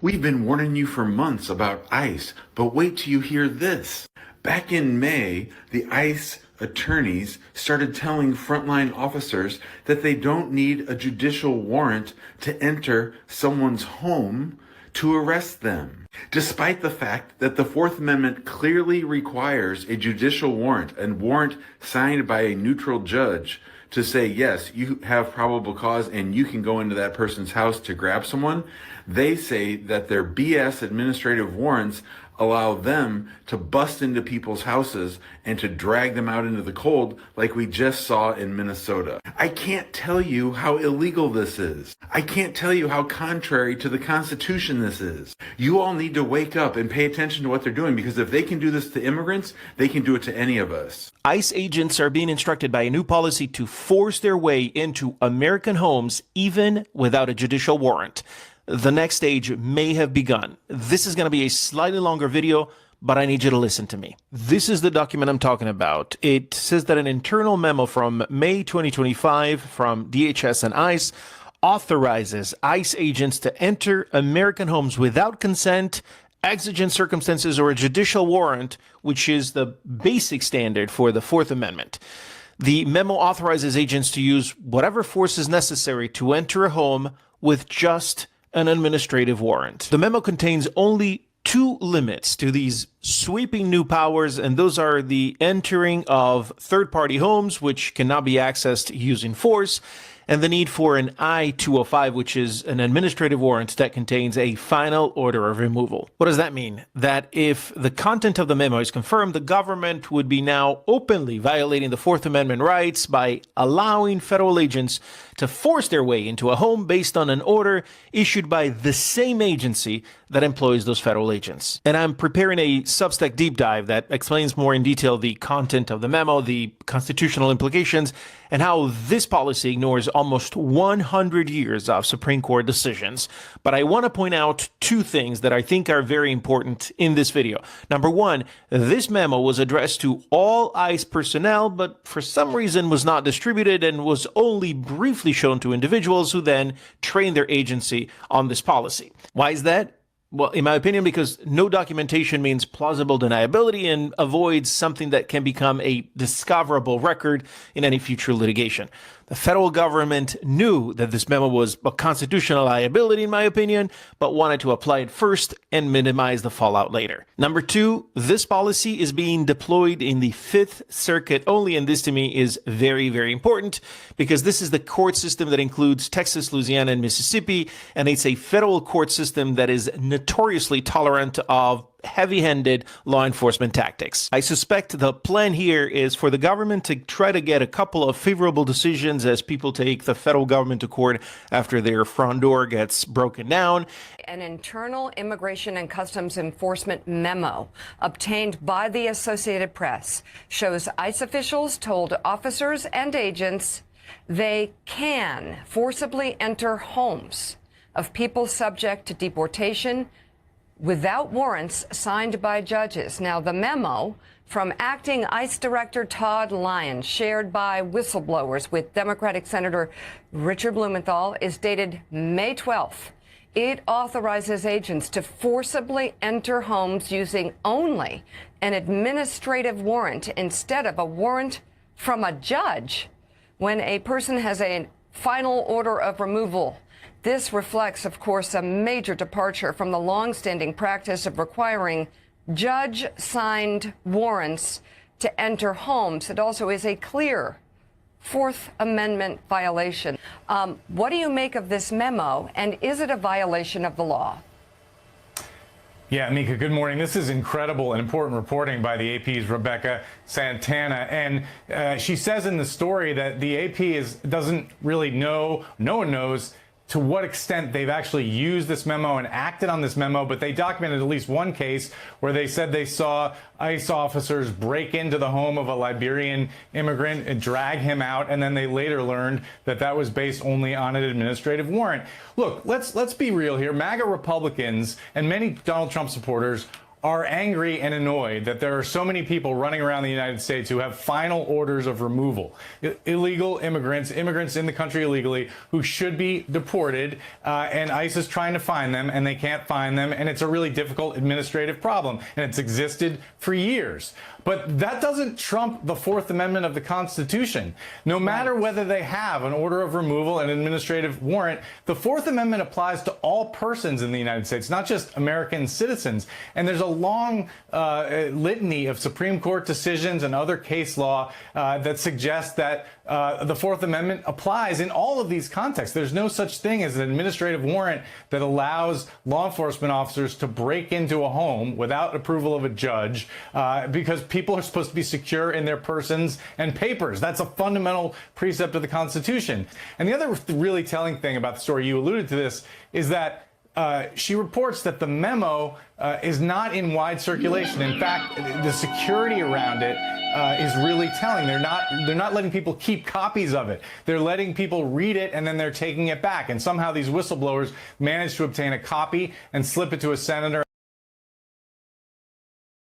We've been warning you for months about ICE, but wait till you hear this. Back in May, the ICE attorneys started telling frontline officers that they don't need a judicial warrant to enter someone's home to arrest them, despite the fact that the Fourth Amendment clearly requires a judicial warrant, a warrant signed by a neutral judge to say, yes, you have probable cause and you can go into that person's house to grab someone. They say that their BS administrative warrants allow them to bust into people's houses and to drag them out into the cold like we just saw in Minnesota. I can't tell you how illegal this is. I can't tell you how contrary to the Constitution this is. You all need to wake up and pay attention to what they're doing, because if they can do this to immigrants, they can do it to any of us. ICE agents are being instructed by a new policy to force their way into American homes even without a judicial warrant. The next stage may have begun. This is going to be a slightly longer video, but I need you to listen to me. This is the document I'm talking about. It says that an internal memo from May 2025 from DHS and ICE authorizes ICE agents to enter American homes without consent, exigent circumstances, or a judicial warrant, which is the basic standard for the Fourth Amendment. The memo authorizes agents to use whatever force is necessary to enter a home with just an administrative warrant. The memo contains only two limits to these sweeping new powers, and those are the entering of third-party homes, which cannot be accessed using force, and the need for an I-205, which is an administrative warrant that contains a final order of removal. What does that mean? That if the content of the memo is confirmed, the government would be now openly violating the Fourth Amendment rights by allowing federal agents to force their way into a home based on an order issued by the same agency that employs those federal agents. And I'm preparing a Substack deep dive that explains more in detail the content of the memo, the constitutional implications, and how this policy ignores almost 100 years of Supreme Court decisions. But I want to point out two things that I think are very important in this video. Number one, this memo was addressed to all ICE personnel, but for some reason was not distributed and was only briefly shown to individuals who then trained their agency on this policy. Why is that? Well, in my opinion, because no documentation means plausible deniability and avoids something that can become a discoverable record in any future litigation. The federal government knew that this memo was a constitutional liability, in my opinion, but wanted to apply it first and minimize the fallout later. Number two, this policy is being deployed in the Fifth Circuit only, and this to me is very, very important because this is the court system that includes Texas, Louisiana, and Mississippi, and it's a federal court system that is notoriously tolerant of heavy-handed law enforcement tactics. I suspect the plan here is for the government to try to get a couple of favorable decisions as people take the federal government to court after their front door gets broken down. An internal immigration and customs enforcement memo obtained by the Associated Press shows ICE officials told officers and agents they can forcibly enter homes of people subject to deportation without warrants signed by judges. Now, the memo from acting ICE Director Todd Lyons, shared by whistleblowers with Democratic Senator Richard Blumenthal, is dated May 12th. It authorizes agents to forcibly enter homes using only an administrative warrant instead of a warrant from a judge when a person has a final order of removal. This reflects, of course, a major departure from the longstanding practice of requiring judge-signed warrants to enter homes. It also is a clear Fourth Amendment violation. What do you make of this memo, and is it a violation of the law? Yeah, Mika, good morning. This is incredible and important reporting by the AP's Rebecca Santana. And she says in the story that the AP doesn't really know, no one knows to what extent they've actually used this memo and acted on this memo, but they documented at least one case where they said they saw ICE officers break into the home of a Liberian immigrant and drag him out, and then they later learned that that was based only on an administrative warrant. Look, let's be real here. MAGA Republicans and many Donald Trump supporters are angry and annoyed that there are so many people running around the United States who have final orders of removal. Illegal immigrants in the country illegally who should be deported, and ICE is trying to find them, and they can't find them, and it's a really difficult administrative problem, and it's existed for years. But that doesn't trump the Fourth Amendment of the Constitution. No matter whether they have an order of removal, an administrative warrant, the Fourth Amendment applies to all persons in the United States, not just American citizens. And there's a long litany of Supreme Court decisions and other case law that suggests that the Fourth Amendment applies in all of these contexts. There's no such thing as an administrative warrant that allows law enforcement officers to break into a home without approval of a judge, because people are supposed to be secure in their persons and papers. That's a fundamental precept of the Constitution. And the other really telling thing about the story, you alluded to this, is that she reports that the memo is not in wide circulation. In fact, the security around it is really telling. They're not letting people keep copies of it. They're letting people read it, and then they're taking it back. And somehow these whistleblowers managed to obtain a copy and slip it to a senator.